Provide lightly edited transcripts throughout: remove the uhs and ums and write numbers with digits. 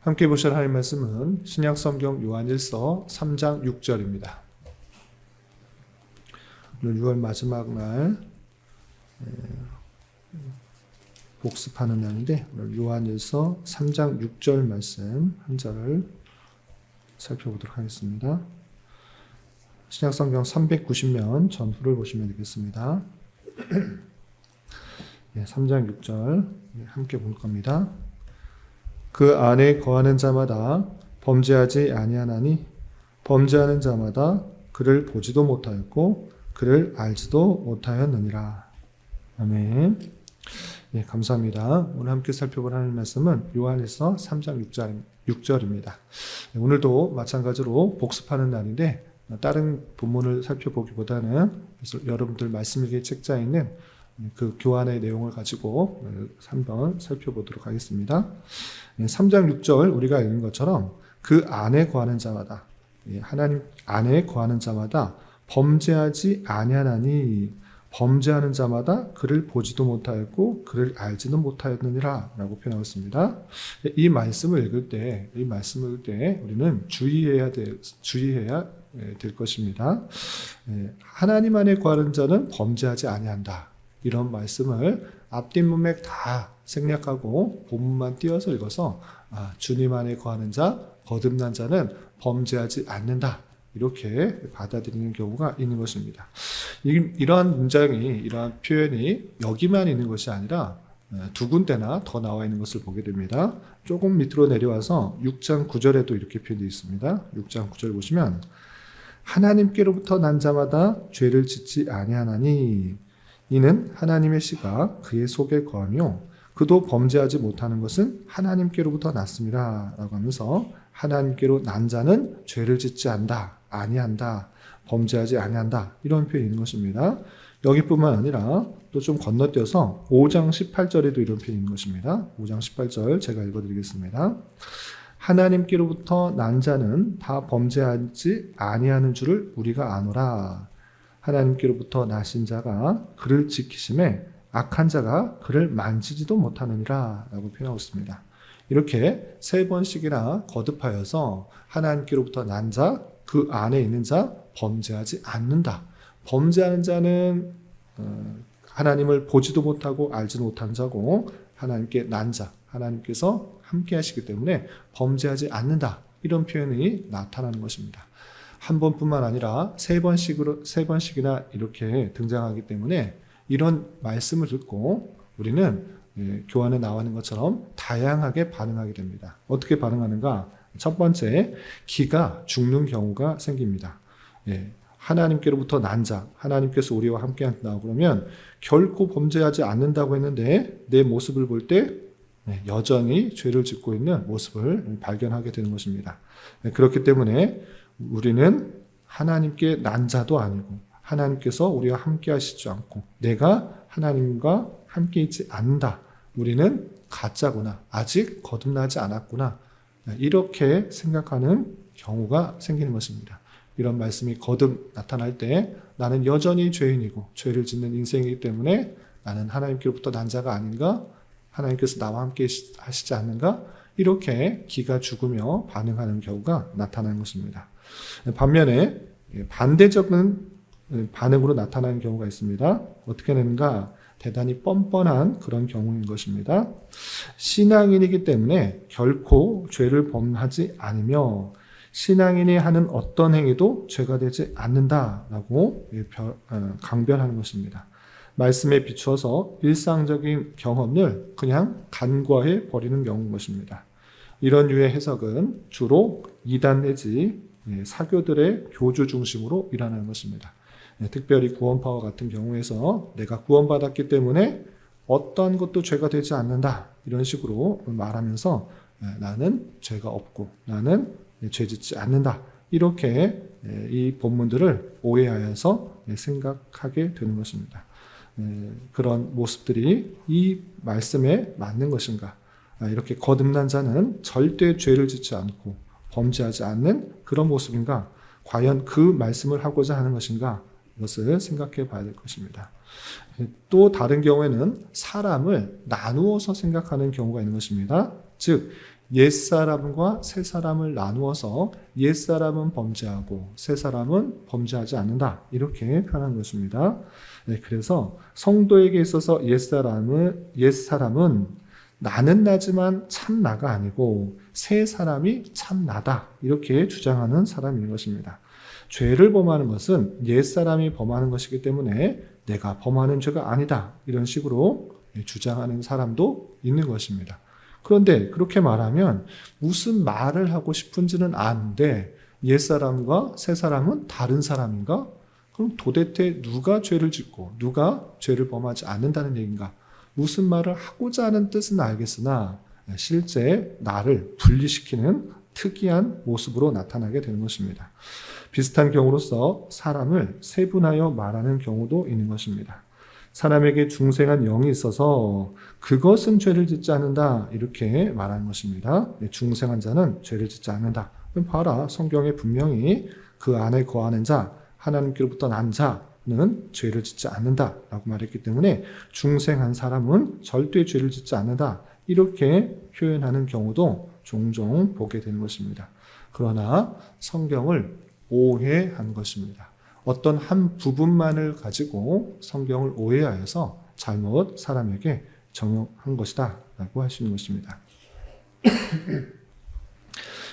함께 보실 하나님 말씀은 신약성경 요한일서 3장 6절입니다. 오늘 6월 마지막 날 복습하는 날인데 오늘 요한일서 3장 6절 말씀 한 절을 살펴보도록 하겠습니다. 신약성경 390면 전후를 보시면 되겠습니다. 3장 6절 함께 볼 겁니다. 그 안에 거하는 자마다 범죄하지 아니하나니 범죄하는 자마다 그를 보지도 못하였고 그를 알지도 못하였느니라. 아멘. 감사합니다. 오늘 함께 살펴볼 하나님 말씀은 요한일서 3장 6절입니다. 오늘도 마찬가지로 복습하는 날인데 다른 본문을 살펴보기보다는 여러분들 말씀일기 책자에 있는 그 교환의 내용을 가지고 한번 살펴보도록 하겠습니다. 3장 6절 우리가 읽은 것처럼 그 안에 거하는 자마다 하나님 안에 거하는 자마다 범죄하지 아니하나니 범죄하는 자마다 그를 보지도 못하였고 그를 알지도 못하였느니라 라고 표현하고 있습니다. 이 말씀을 읽을 때 우리는 주의해야 될 것입니다. 하나님 안에 거하는 자는 범죄하지 아니한다. 이런 말씀을 앞뒷문맥 다 생략하고 본문만 띄어서 읽어서 주님 안에 거하는 자, 거듭난 자는 범죄하지 않는다. 이렇게 받아들이는 경우가 있는 것입니다. 이러한 문장이, 이러한 표현이 여기만 있는 것이 아니라 두 군데나 더 나와 있는 것을 보게 됩니다. 조금 밑으로 내려와서 6장 9절에도 이렇게 표현되어 있습니다. 6장 9절 보시면 하나님께로부터 난 자마다 죄를 짓지 아니하나니 이는 하나님의 씨가 그의 속에 거하며 그도 범죄하지 못하는 것은 하나님께로부터 났습니다. 라고 하면서 하나님께로 난 자는 죄를 짓지 아니한다. 범죄하지 아니한다. 이런 표현이 있는 것입니다. 여기뿐만 아니라 또 좀 건너뛰어서 5장 18절에도 이런 표현이 있는 것입니다. 5장 18절 제가 읽어드리겠습니다. 하나님께로부터 난 자는 다 범죄하지 아니하는 줄을 우리가 아노라. 하나님께로부터 나신 자가 그를 지키심에 악한 자가 그를 만지지도 못하느니라 라고 표현하고 있습니다. 이렇게 세 번씩이나 거듭하여서 하나님께로부터 난 자, 그 안에 있는 자, 범죄하지 않는다. 범죄하는 자는 하나님을 보지도 못하고 알지도 못한 자고 하나님께 난 자, 하나님께서 함께 하시기 때문에 범죄하지 않는다. 이런 표현이 나타나는 것입니다. 한 번뿐만 아니라 세 번씩이나 이렇게 등장하기 때문에 이런 말씀을 듣고 우리는 교환에 나와 있는 것처럼 다양하게 반응하게 됩니다. 어떻게 반응하는가? 첫 번째, 기가 죽는 경우가 생깁니다. 하나님께로부터 난 자, 하나님께서 우리와 함께 한다고 그러면 결코 범죄하지 않는다고 했는데 내 모습을 볼 때 여전히 죄를 짓고 있는 모습을 발견하게 되는 것입니다. 그렇기 때문에 우리는 하나님께 난 자도 아니고 하나님께서 우리와 함께 하시지 않고 내가 하나님과 함께 있지 않는다. 우리는 가짜구나. 아직 거듭나지 않았구나. 이렇게 생각하는 경우가 생기는 것입니다. 이런 말씀이 거듭 나타날 때 나는 여전히 죄인이고 죄를 짓는 인생이기 때문에 나는 하나님께로부터 난 자가 아닌가? 하나님께서 나와 함께 하시지 않는가? 이렇게 기가 죽으며 반응하는 경우가 나타나는 것입니다. 반면에 반대적인 반응으로 나타나는 경우가 있습니다. 어떻게 되는가? 대단히 뻔뻔한 그런 경우인 것입니다. 신앙인이기 때문에 결코 죄를 범하지 않으며 신앙인이 하는 어떤 행위도 죄가 되지 않는다라고 강변하는 것입니다. 말씀에 비추어서 일상적인 경험을 그냥 간과해 버리는 경우인 것입니다. 이런 유의 해석은 주로 이단 내지 사교들의 교주 중심으로 일어나는 것입니다. 특별히 구원파와 같은 경우에서 내가 구원받았기 때문에 어떤 것도 죄가 되지 않는다. 이런 식으로 말하면서 나는 죄가 없고 나는 죄짓지 않는다. 이렇게 이 본문들을 오해하여서 생각하게 되는 것입니다. 그런 모습들이 이 말씀에 맞는 것인가? 이렇게 거듭난 자는 절대 죄를 짓지 않고 범죄하지 않는 그런 모습인가? 과연 그 말씀을 하고자 하는 것인가? 이것을 생각해 봐야 될 것입니다. 또 다른 경우에는 사람을 나누어서 생각하는 경우가 있는 것입니다. 즉 옛사람과 새사람을 나누어서 옛사람은 범죄하고 새사람은 범죄하지 않는다. 이렇게 표현한 것입니다. 네, 그래서 성도에게 있어서 옛사람은 나는 나지만 참 나가 아니고 새 사람이 참 나다. 이렇게 주장하는 사람인 것입니다. 죄를 범하는 것은 옛사람이 범하는 것이기 때문에 내가 범하는 죄가 아니다. 이런 식으로 주장하는 사람도 있는 것입니다. 그런데 그렇게 말하면 무슨 말을 하고 싶은지는 아는데 옛사람과 새사람은 다른 사람인가? 그럼 도대체 누가 죄를 짓고 누가 죄를 범하지 않는다는 얘기인가? 무슨 말을 하고자 하는 뜻은 알겠으나 실제 나를 분리시키는 특이한 모습으로 나타나게 되는 것입니다. 비슷한 경우로서 사람을 세분하여 말하는 경우도 있는 것입니다. 사람에게 중생한 영이 있어서 그것은 죄를 짓지 않는다 이렇게 말하는 것입니다. 중생한 자는 죄를 짓지 않는다. 봐라, 성경에 분명히 그 안에 거하는 자, 하나님께로부터 난 자는 죄를 짓지 않는다라고 말했기 때문에 중생한 사람은 절대 죄를 짓지 않는다 이렇게 표현하는 경우도 종종 보게 되는 것입니다. 그러나 성경을 오해한 것입니다. 어떤 한 부분만을 가지고 성경을 오해하여서 잘못 사람에게 적용한 것이다 라고 할 수 있는 것입니다.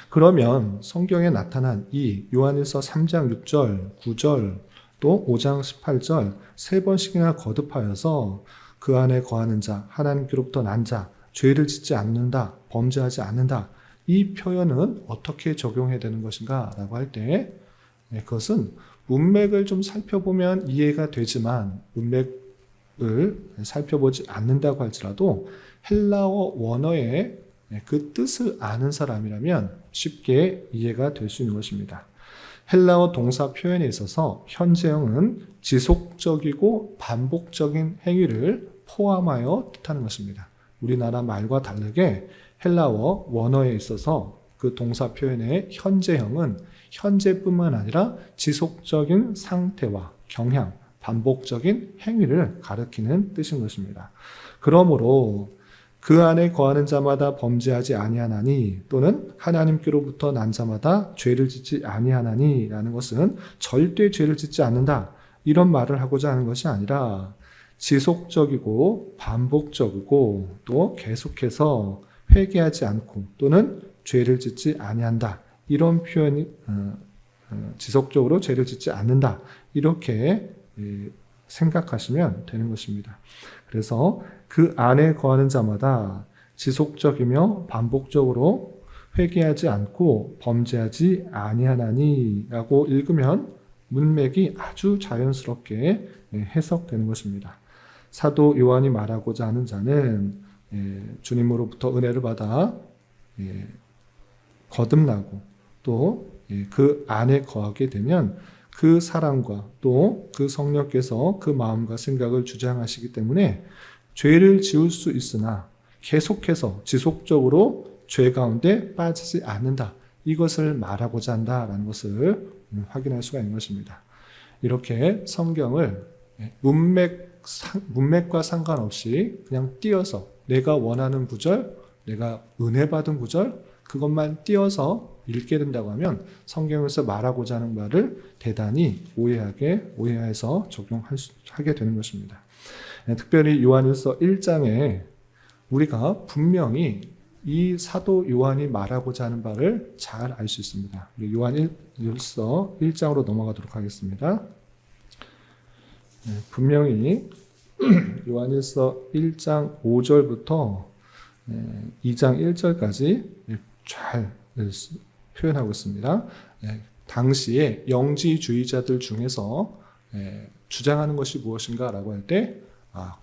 그러면 성경에 나타난 이 요한일서 3장 6절, 9절, 또 5장 18절 세 번씩이나 거듭하여서 그 안에 거하는 자, 하나님께로부터 난 자, 죄를 짓지 않는다, 범죄하지 않는다. 이 표현은 어떻게 적용해야 되는 것인가 라고 할 때 그것은 문맥을 좀 살펴보면 이해가 되지만 문맥을 살펴보지 않는다고 할지라도 헬라어 원어의 그 뜻을 아는 사람이라면 쉽게 이해가 될 수 있는 것입니다. 헬라어 동사 표현에 있어서 현재형은 지속적이고 반복적인 행위를 포함하여 뜻하는 것입니다. 우리나라 말과 다르게 헬라어 원어에 있어서 그 동사 표현의 현재형은 현재뿐만 아니라 지속적인 상태와 경향, 반복적인 행위를 가리키는 뜻인 것입니다. 그러므로 그 안에 거하는 자마다 범죄하지 아니하나니 또는 하나님께로부터 난 자마다 죄를 짓지 아니하나니 라는 것은 절대 죄를 짓지 않는다 이런 말을 하고자 하는 것이 아니라 지속적이고 반복적이고 또 계속해서 회개하지 않고 또는 죄를 짓지 아니한다 이런 표현이 지속적으로 죄를 짓지 않는다 이렇게 생각하시면 되는 것입니다. 그래서 그 안에 거하는 자마다 지속적이며 반복적으로 회개하지 않고 범죄하지 아니하나니 라고 읽으면 문맥이 아주 자연스럽게 해석되는 것입니다. 사도 요한이 말하고자 하는 자는 주님으로부터 은혜를 받아 거듭나고 또 그 안에 거하게 되면 그 사랑과 또 그 성령께서 그 마음과 생각을 주장하시기 때문에 죄를 지을 수 있으나 계속해서 지속적으로 죄 가운데 빠지지 않는다. 이것을 말하고자 한다라는 것을 확인할 수가 있는 것입니다. 이렇게 성경을 문맥과 상관없이 그냥 띄어서 내가 원하는 구절, 내가 은혜 받은 구절 그것만 띄어서 읽게 된다고 하면 성경에서 말하고자 하는 말을 대단히 오해해서 적용하게 되는 것입니다. 특별히 요한일서 1장에 우리가 분명히 이 사도 요한이 말하고자 하는 바를 잘 알 수 있습니다. 요한일서 1장으로 넘어가도록 하겠습니다. 분명히 요한일서 1장 5절부터 2장 1절까지 잘 표현하고 있습니다. 당시에 영지주의자들 중에서 주장하는 것이 무엇인가 라고 할 때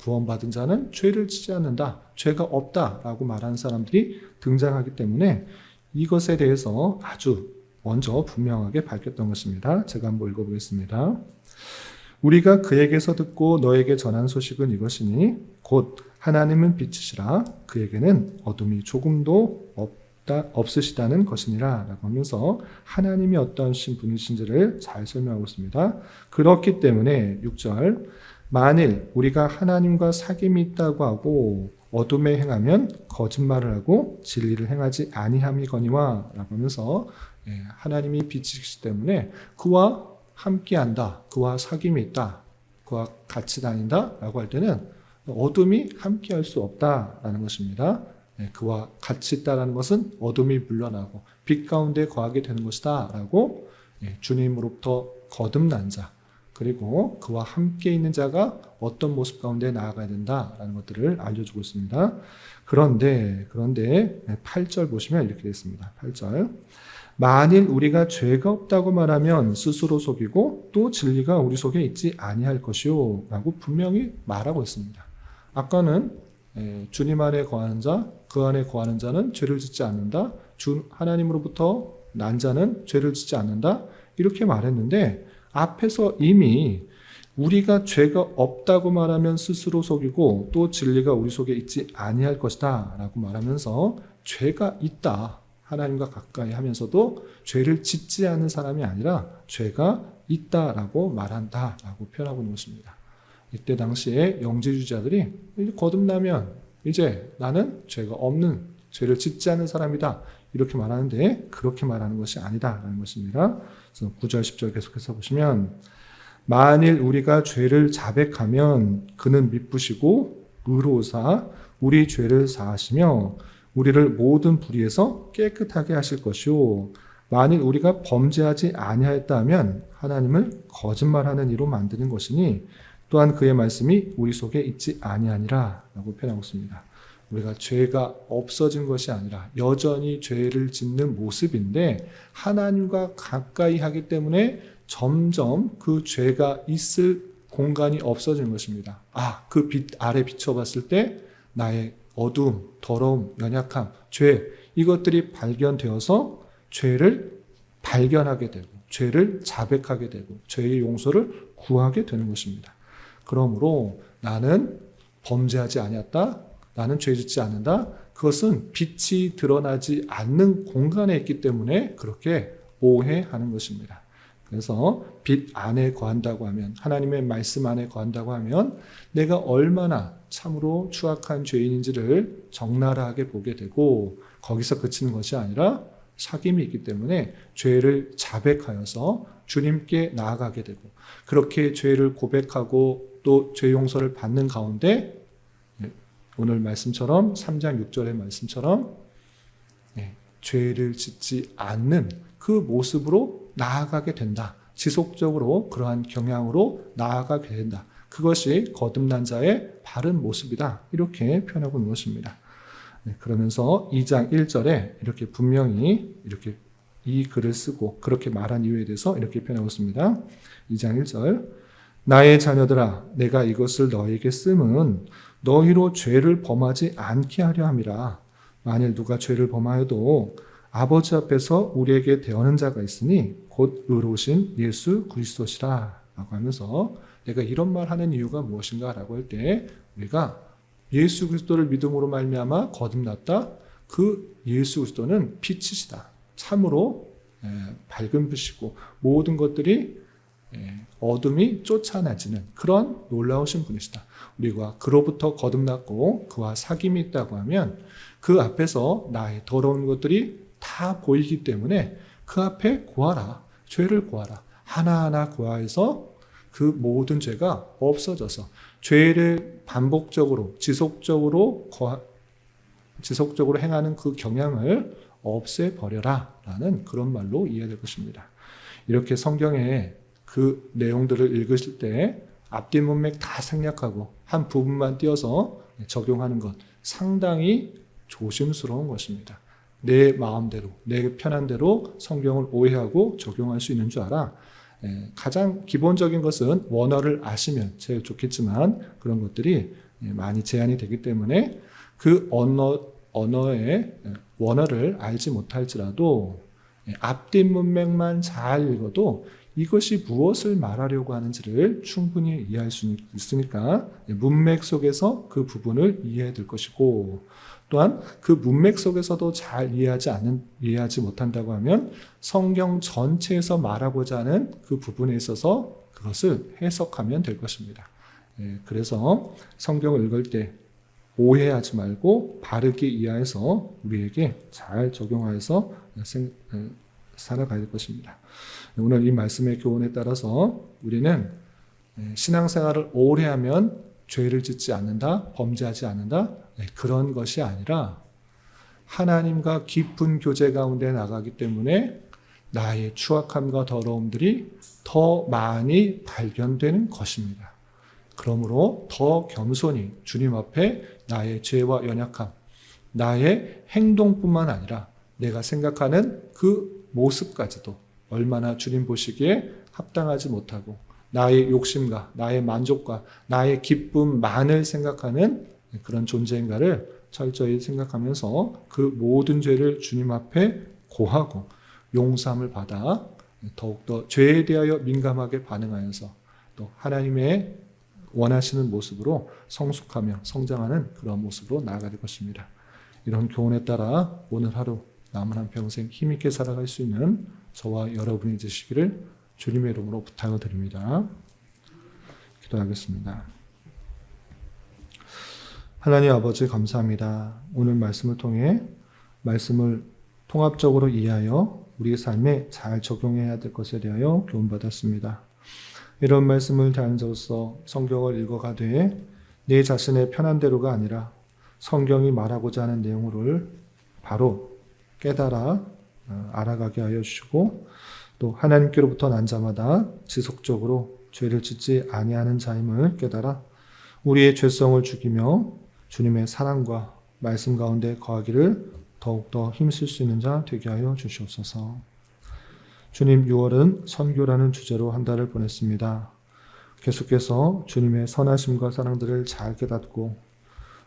구원받은 자는 죄를 짓지 않는다, 죄가 없다 라고 말하는 사람들이 등장하기 때문에 이것에 대해서 아주 먼저 분명하게 밝혔던 것입니다. 제가 한번 읽어보겠습니다. 우리가 그에게서 듣고 너에게 전한 소식은 이것이니 곧 하나님은 빛이시라 그에게는 어둠이 조금도 없으시다는 것이니라 라고 하면서 하나님이 어떤 분이신지를 잘 설명하고 있습니다. 그렇기 때문에 6절 만일 우리가 하나님과 사귐이 있다고 하고 어둠에 행하면 거짓말을 하고 진리를 행하지 아니함이거니와 라고 하면서 하나님이 빛이시기 때문에 그와 함께한다, 그와 사귐이 있다, 그와 같이 다닌다 라고 할 때는 어둠이 함께할 수 없다라는 것입니다. 그와 같이 있다라는 것은 어둠이 물러나고 빛 가운데 거하게 되는 것이다 라고 주님으로부터 거듭난 자, 그리고 그와 함께 있는 자가 어떤 모습 가운데 나아가야 된다라는 것들을 알려주고 있습니다. 그런데 8절 보시면 이렇게 되어 있습니다. 8절. 만일 우리가 죄가 없다고 말하면 스스로 속이고 또 진리가 우리 속에 있지 아니할 것이요 라고 분명히 말하고 있습니다. 아까는 주님 안에 거하는 자, 그 안에 거하는 자는 죄를 짓지 않는다. 하나님으로부터 난 자는 죄를 짓지 않는다. 이렇게 말했는데 앞에서 이미 우리가 죄가 없다고 말하면 스스로 속이고 또 진리가 우리 속에 있지 아니할 것이다 라고 말하면서 죄가 있다. 하나님과 가까이 하면서도 죄를 짓지 않는 사람이 아니라 죄가 있다라고 말한다라고 표현하고 있는 것입니다. 이때 당시에 영지주의자들이 거듭나면 이제 나는 죄가 없는, 죄를 짓지 않는 사람이다 이렇게 말하는데 그렇게 말하는 것이 아니다라는 것입니다. 그래서 9절 10절 계속해서 보시면 만일 우리가 죄를 자백하면 그는 미쁘시고 의로우사 우리 죄를 사하시며 우리를 모든 불의에서 깨끗하게 하실 것이요 만일 우리가 범죄하지 아니하였다 하면 하나님을 거짓말하는 이로 만드는 것이니 또한 그의 말씀이 우리 속에 있지 아니하니라 라고 표현하고 있습니다. 우리가 죄가 없어진 것이 아니라 여전히 죄를 짓는 모습인데 하나님과 가까이 하기 때문에 점점 그 죄가 있을 공간이 없어지는 것입니다. 그 빛 아래 비춰봤을 때 나의 어두움, 더러움, 연약함, 죄 이것들이 발견되어서 죄를 발견하게 되고 죄를 자백하게 되고 죄의 용서를 구하게 되는 것입니다. 그러므로 나는 범죄하지 아니었다. 나는 죄 짓지 않는다. 그것은 빛이 드러나지 않는 공간에 있기 때문에 그렇게 오해하는 것입니다. 그래서 빛 안에 거한다고 하면 하나님의 말씀 안에 거한다고 하면 내가 얼마나 참으로 추악한 죄인인지를 적나라하게 보게 되고 거기서 그치는 것이 아니라 사귐이 있기 때문에 죄를 자백하여서 주님께 나아가게 되고 그렇게 죄를 고백하고 또 죄 용서를 받는 가운데 오늘 말씀처럼 3장 6절의 말씀처럼 죄를 짓지 않는 그 모습으로 나아가게 된다. 지속적으로 그러한 경향으로 나아가게 된다. 그것이 거듭난 자의 바른 모습이다. 이렇게 표현하고 있는 것입니다. 그러면서 2장 1절에 이렇게 분명히 이렇게 이 글을 쓰고 그렇게 말한 이유에 대해서 이렇게 표현하고 있습니다. 2장 1절 나의 자녀들아 내가 이것을 너에게 쓰면 너희로 죄를 범하지 않게 하려 함이라. 만일 누가 죄를 범하여도 아버지 앞에서 우리에게 대하는 자가 있으니 곧 의로우신 예수 그리스도시라 라고 하면서 내가 이런 말 하는 이유가 무엇인가 라고 할 때 우리가 예수 그리스도를 믿음으로 말미암아 거듭났다. 그 예수 그리스도는 빛이시다. 참으로 밝은 빛이고 모든 것들이 어둠이 쫓아내지는 그런 놀라우신 분이시다. 우리가 그로부터 거듭났고 그와 사귐이 있다고 하면 그 앞에서 나의 더러운 것들이 다 보이기 때문에 그 앞에 고하라. 죄를 고하라. 하나하나 고하여서 그 모든 죄가 없어져서 죄를 반복적으로 지속적으로 행하는 그 경향을 없애버려라 라는 그런 말로 이해될 것입니다. 이렇게 성경에 그 내용들을 읽으실 때 앞뒤 문맥 다 생략하고 한 부분만 띄어서 적용하는 것 상당히 조심스러운 것입니다. 내 마음대로 내 편한 대로 성경을 오해하고 적용할 수 있는 줄 알아. 가장 기본적인 것은 원어를 아시면 제일 좋겠지만 그런 것들이 많이 제한이 되기 때문에 그 언어의 원어를 알지 못할지라도 앞뒤 문맥만 잘 읽어도 이것이 무엇을 말하려고 하는지를 충분히 이해할 수 있으니까 문맥 속에서 그 부분을 이해해야 될 것이고 또한 그 문맥 속에서도 잘 이해하지 못한다고 하면 성경 전체에서 말하고자 하는 그 부분에 있어서 그것을 해석하면 될 것입니다. 그래서 성경을 읽을 때 오해하지 말고 바르게 이해해서 우리에게 잘 적용하여서 살아가야 될 것입니다. 오늘 이 말씀의 교훈에 따라서 우리는 신앙생활을 오래 하면 죄를 짓지 않는다, 범죄하지 않는다, 그런 것이 아니라 하나님과 깊은 교제 가운데 나가기 때문에 나의 추악함과 더러움들이 더 많이 발견되는 것입니다. 그러므로 더 겸손히 주님 앞에 나의 죄와 연약함, 나의 행동뿐만 아니라 내가 생각하는 그 모습까지도 얼마나 주님 보시기에 합당하지 못하고 나의 욕심과 나의 만족과 나의 기쁨만을 생각하는 그런 존재인가를 철저히 생각하면서 그 모든 죄를 주님 앞에 고하고 용서함을 받아 더욱더 죄에 대하여 민감하게 반응하여서 또 하나님의 원하시는 모습으로 성숙하며 성장하는 그런 모습으로 나아갈 것입니다. 이런 교훈에 따라 오늘 하루 남은 한평생 힘있게 살아갈 수 있는 저와 여러분이 되시기를 주님의 이름으로 부탁을 드립니다. 기도하겠습니다. 하나님 아버지 감사합니다. 오늘 말씀을 통해 말씀을 통합적으로 이해하여 우리의 삶에 잘 적용해야 될 것에 대하여 교훈받았습니다. 이런 말씀을 대하는 자로서 성경을 읽어가되 내 자신의 편한 대로가 아니라 성경이 말하고자 하는 내용을 바로 깨달아 알아가게 하여 주시고 또 하나님께로부터 난 자마다 지속적으로 죄를 짓지 아니하는 자임을 깨달아 우리의 죄성을 죽이며 주님의 사랑과 말씀 가운데 거하기를 더욱더 힘쓸 수 있는 자 되게 하여 주시옵소서. 주님, 6월은 선교라는 주제로 한 달을 보냈습니다. 계속해서 주님의 선하심과 사랑들을 잘 깨닫고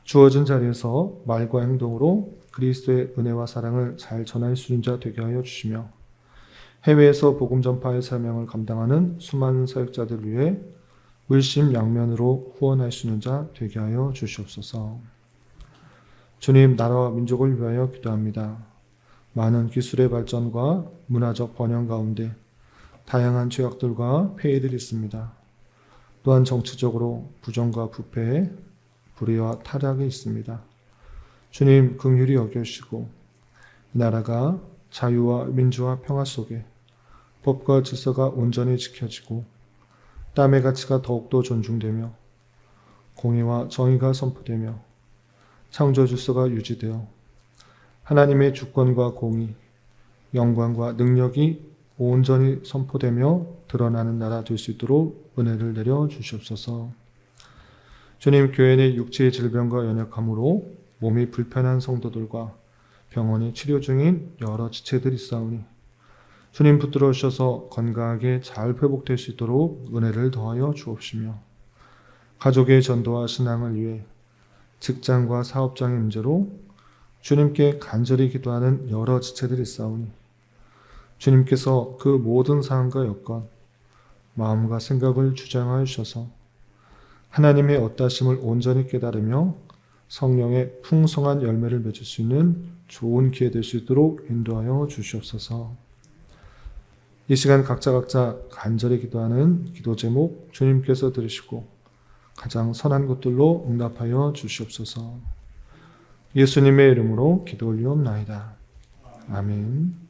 주어진 자리에서 말과 행동으로 그리스도의 은혜와 사랑을 잘 전할 수 있는 자 되게 하여 주시며 해외에서 복음 전파의 사명을 감당하는 수많은 사역자들 위해 물심양면으로 후원할 수 있는 자 되게 하여 주시옵소서. 주님, 나라와 민족을 위하여 기도합니다. 많은 기술의 발전과 문화적 번영 가운데 다양한 죄악들과 폐해들이 있습니다. 또한 정치적으로 부정과 부패, 불의와 타락이 있습니다. 주님, 긍휼히 여겨주시고 이 나라가 자유와 민주와 평화 속에 법과 질서가 온전히 지켜지고 땀의 가치가 더욱더 존중되며 공의와 정의가 선포되며 창조 질서가 유지되어 하나님의 주권과 공의, 영광과 능력이 온전히 선포되며 드러나는 나라 될 수 있도록 은혜를 내려 주시옵소서. 주님, 교회 내 육체의 질병과 연약함으로 몸이 불편한 성도들과 병원에 치료 중인 여러 지체들이 있사오니 주님 붙들어 주셔서 건강하게 잘 회복될 수 있도록 은혜를 더하여 주옵시며 가족의 전도와 신앙을 위해 직장과 사업장의 문제로 주님께 간절히 기도하는 여러 지체들이 있사오니 주님께서 그 모든 상황과 여건, 마음과 생각을 주장하여 주셔서 하나님의 어떠하심을 온전히 깨달으며 성령의 풍성한 열매를 맺을 수 있는 좋은 기회 될 수 있도록 인도하여 주시옵소서. 이 시간 각자 간절히 기도하는 기도 제목 주님께서 들으시고 가장 선한 것들로 응답하여 주시옵소서. 예수님의 이름으로 기도 올리옵나이다. 아멘.